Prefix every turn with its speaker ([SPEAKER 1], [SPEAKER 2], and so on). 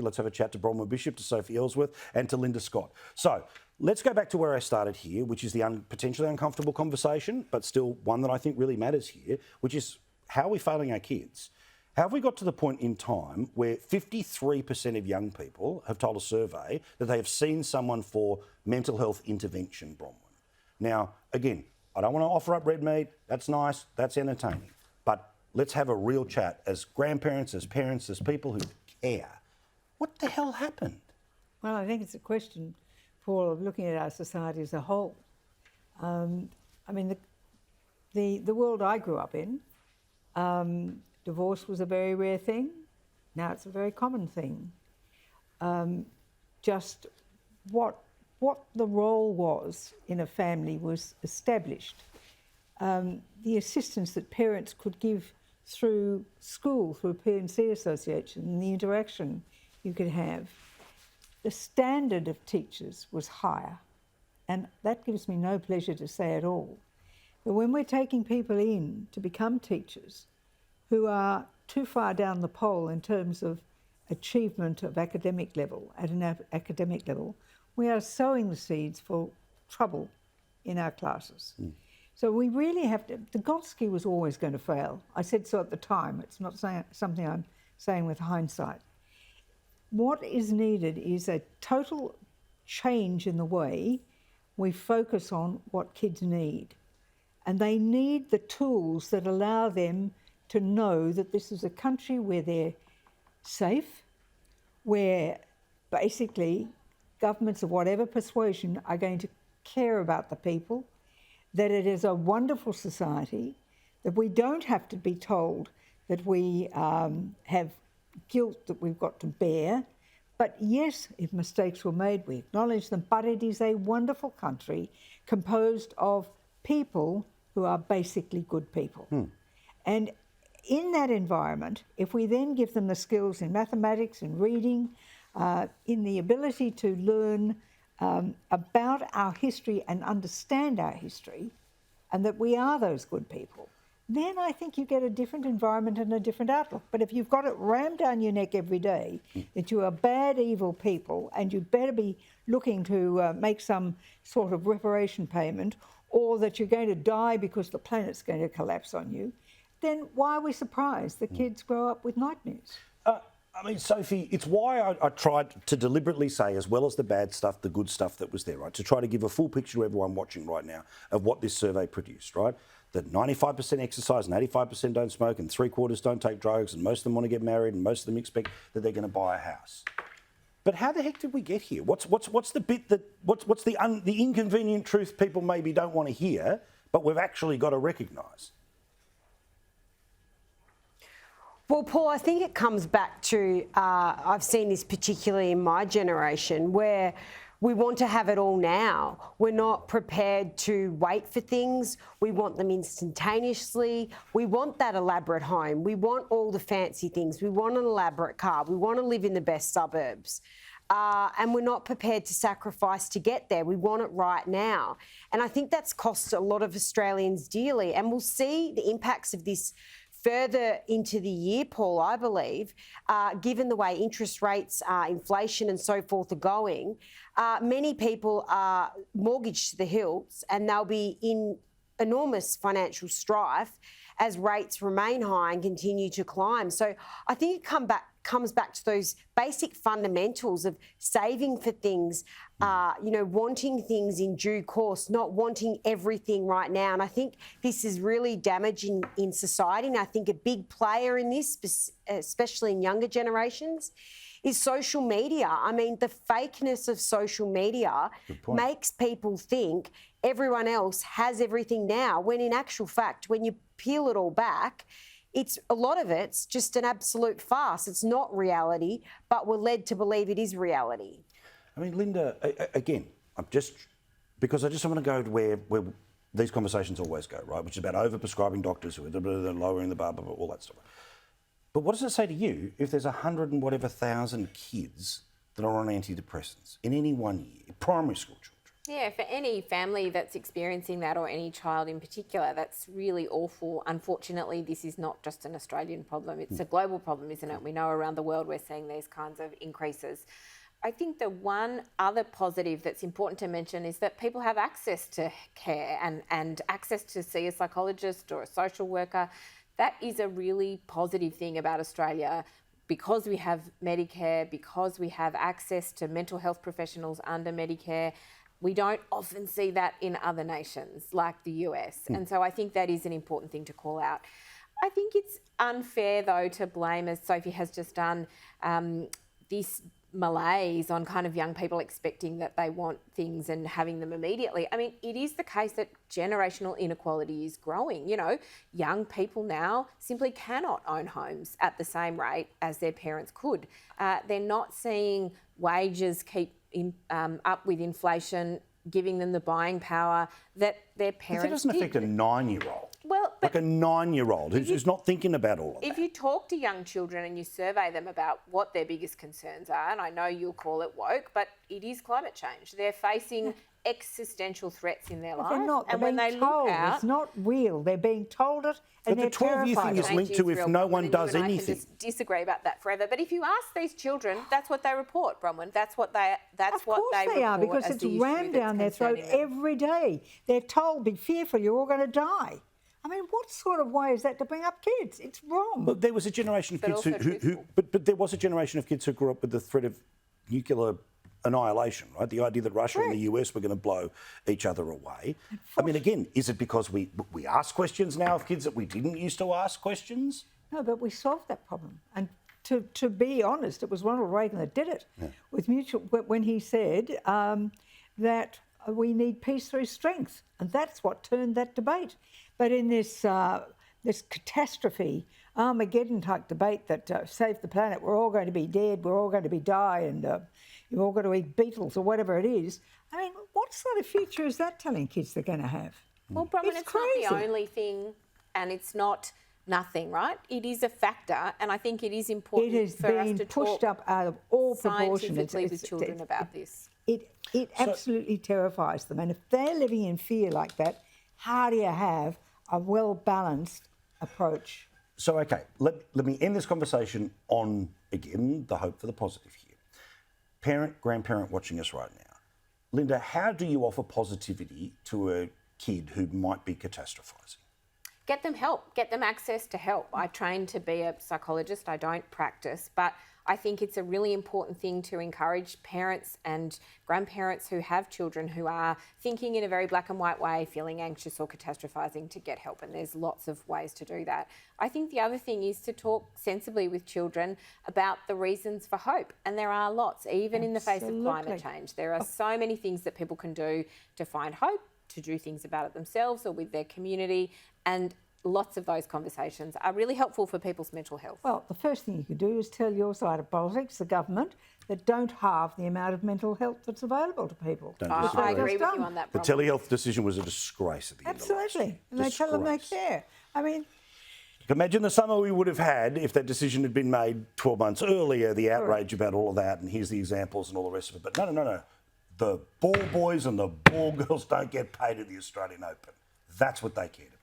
[SPEAKER 1] Let's have a chat to Bronwyn Bishop, to Sophie Ellsworth and to Linda Scott. So let's go back to where I started here, which is the potentially uncomfortable conversation, but still one that I think really matters here, which is how are we failing our kids? How have we got to the point in time where 53% of young people have told a survey that they have seen someone for mental health intervention, Bronwyn? Now, again, I don't want to offer up red meat. That's nice. That's entertaining. But let's have a real chat as grandparents, as parents, as people who care. What the hell happened?
[SPEAKER 2] Well, I think it's a question, Paul, of looking at our society as a whole. I mean, the world I grew up in, divorce was a very rare thing. Now it's a very common thing. Just what the role was in a family was established. The assistance that parents could give through school, through P&C association, and the interaction you could have. The standard of teachers was higher, and that gives me no pleasure to say at all. But when we're taking people in to become teachers who are too far down the pole in terms of achievement of academic level, at an academic level, we are sowing the seeds for trouble in our classes. So we really have to, the Gonski was always going to fail. I said so at the time. It's not something I'm saying with hindsight. What is needed is a total change in the way we focus on what kids need. And they need the tools that allow them to know that this is a country where they're safe, where basically governments of whatever persuasion are going to care about the people, that it is a wonderful society, that we don't have to be told that we have guilt that we've got to bear. But yes, if mistakes were made, we acknowledge them, but it is a wonderful country composed of people who are basically good people. And in that environment, if we then give them the skills in mathematics and reading, in the ability to learn about our history and understand our history, and that we are those good people, then I think you get a different environment and a different outlook. But if you've got it rammed down your neck every day that you are bad, evil people and you better be looking to make some sort of reparation payment, or that you're going to die because the planet's going to collapse on you, then why are we surprised that kids grow up with nightmares?
[SPEAKER 1] I mean, Sophie, it's why I tried to deliberately say, as well as the bad stuff, the good stuff that was there, right? To try to give a full picture to everyone watching right now of what this survey produced, right? That 95% exercise and 85% don't smoke and 3/4 don't take drugs and most of them want to get married and most of them expect that they're going to buy a house. But how the heck did we get here? What's the bit that what's the inconvenient truth people maybe don't want to hear, but we've actually got to recognise?
[SPEAKER 3] Well, Paul, I think it comes back to, I've seen this particularly in my generation, where we want to have it all now. We're not prepared to wait for things. We want them instantaneously. We want that elaborate home. We want all the fancy things. We want an elaborate car. We want to live in the best suburbs. And we're not prepared to sacrifice to get there. We want it right now. And I think that's cost a lot of Australians dearly. And we'll see the impacts of this further into the year, Paul, I believe, given the way interest rates, inflation and so forth are going. Many people are mortgaged to the hilts and they'll be in enormous financial strife as rates remain high and continue to climb. So I think it comes back to those basic fundamentals of saving for things, wanting things in due course, not wanting everything right now. And I think this is really damaging in society. And I think a big player in this, especially in younger generations, is social media. I mean, the fakeness of social media makes people think everyone else has everything now, when in actual fact, when you peel it all back, a lot of it's just an absolute farce. It's not reality, but we're led to believe it is reality.
[SPEAKER 1] I mean, Linda, again, because I just want to go to where these conversations always go, right, which is about over-prescribing doctors who are lowering the bar, all that stuff. But what does it say to you if there's 100 and whatever thousand kids that are on antidepressants in any 1 year, primary school children?
[SPEAKER 4] Yeah, for any family that's experiencing that or any child in particular, that's really awful. Unfortunately, this is not just an Australian problem, it's a global problem, isn't it? We know around the world we're seeing these kinds of increases. I think the one other positive that's important to mention is that people have access to care and access to see a psychologist or a social worker. That is a really positive thing about Australia. Because we have Medicare, because we have access to mental health professionals under Medicare, we don't often see that in other nations like the US. And so I think that is an important thing to call out. I think it's unfair, though, to blame, as Sophie has just done, this malaise on kind of young people expecting that they want things and having them immediately. I mean, it is the case that generational inequality is growing. You know, young people now simply cannot own homes at the same rate as their parents could. They're not seeing wages keep up with inflation, giving them the buying power that their parents
[SPEAKER 1] It doesn't
[SPEAKER 4] did.
[SPEAKER 1] affect a 9-year-old.
[SPEAKER 4] Well, but
[SPEAKER 1] Like a 9-year-old who's not thinking about all of that.
[SPEAKER 4] if you talk to young children and you survey them about what their biggest concerns are, and I know you'll call it woke, but it is climate change. They're facing existential threats in their life.
[SPEAKER 2] They're not.
[SPEAKER 4] And
[SPEAKER 2] They're
[SPEAKER 4] when
[SPEAKER 2] being
[SPEAKER 4] they
[SPEAKER 2] told.
[SPEAKER 4] look out,
[SPEAKER 2] it's not real. They're being told it, and
[SPEAKER 1] But
[SPEAKER 2] they're
[SPEAKER 1] the 12-year
[SPEAKER 2] terrified
[SPEAKER 1] thing
[SPEAKER 2] of
[SPEAKER 1] is
[SPEAKER 2] it.
[SPEAKER 1] linked to if
[SPEAKER 4] real
[SPEAKER 1] no
[SPEAKER 4] problem,
[SPEAKER 1] one
[SPEAKER 4] and
[SPEAKER 1] does
[SPEAKER 4] you and I
[SPEAKER 1] anything.
[SPEAKER 4] can just disagree about that forever. But if you ask these children, that's what they report, Bronwyn. That's what they. That's
[SPEAKER 2] Of
[SPEAKER 4] what
[SPEAKER 2] course
[SPEAKER 4] they
[SPEAKER 2] they are,
[SPEAKER 4] report
[SPEAKER 2] because
[SPEAKER 4] as
[SPEAKER 2] it's
[SPEAKER 4] the issue
[SPEAKER 2] rammed
[SPEAKER 4] that's
[SPEAKER 2] down their throat
[SPEAKER 4] concerning them.
[SPEAKER 2] every day. They're told, be fearful, you're all going to die. I mean, what sort of way is that to bring up kids? It's wrong.
[SPEAKER 1] But there was a generation of
[SPEAKER 4] But
[SPEAKER 1] kids
[SPEAKER 4] also
[SPEAKER 1] who
[SPEAKER 4] truthful.
[SPEAKER 1] but there was a generation of kids who grew up with the threat of nuclear annihilation, right? The idea that Russia and the US were going to blow each other away. I mean, again, is it because we ask questions now of kids that we didn't used to ask questions?
[SPEAKER 2] No, but we solved that problem. And to be honest, it was Ronald Reagan that did it with mutual when he said that we need peace through strength, and that's what turned that debate. But in this this catastrophe, Armageddon type debate that save the planet, we're all going to be dead, we're all going to be die, and you're all going to eat beetles or whatever it is. I mean, what sort of future is that telling kids they're going to have?
[SPEAKER 4] Well, Bronwyn,
[SPEAKER 2] It's
[SPEAKER 4] it's not the
[SPEAKER 2] crazy.
[SPEAKER 4] only thing, and it's not nothing, right? It is a factor, and I think it is important
[SPEAKER 2] It has
[SPEAKER 4] for us
[SPEAKER 2] been
[SPEAKER 4] to
[SPEAKER 2] pushed
[SPEAKER 4] talk
[SPEAKER 2] up out of all proportion.
[SPEAKER 4] scientifically with children about this.
[SPEAKER 2] It absolutely terrifies them. And if they're living in fear like that, how do you have a well-balanced approach?
[SPEAKER 1] So, okay, let me end this conversation on, again, the hope for the positive here. Parent, grandparent watching us right now. Linda, how do you offer positivity to a kid who might be catastrophising?
[SPEAKER 4] Get them help, get them access to help. I trained to be a psychologist, I don't practice, but I think it's a really important thing to encourage parents and grandparents who have children who are thinking in a very black and white way, feeling anxious or catastrophising, to get help. And there's lots of ways to do that. I think the other thing is to talk sensibly with children about the reasons for hope. And there are lots, even in the face of climate
[SPEAKER 2] Absolutely.
[SPEAKER 4] change. There are so many things that people can do to find hope, to do things about it themselves or with their community. And lots of those conversations are really helpful for people's mental health.
[SPEAKER 2] Well, the first thing you could do is tell your side of politics, the government, that don't halve the amount of mental health that's available to people.
[SPEAKER 1] Don't
[SPEAKER 4] I
[SPEAKER 1] disagree.
[SPEAKER 4] agree with
[SPEAKER 2] done.
[SPEAKER 4] you on that,
[SPEAKER 1] The
[SPEAKER 4] Bronwyn.
[SPEAKER 1] telehealth decision was a disgrace at the end of last year.
[SPEAKER 2] Absolutely. And they tell them they
[SPEAKER 1] Disgrace.
[SPEAKER 2] care. I mean,
[SPEAKER 1] Imagine the summer we would have had if that decision had been made 12 months earlier, the outrage about all of that, and here's the examples and all the rest of it. But no. The ball boys and the ball girls don't get paid at the Australian Open. That's what they cared about.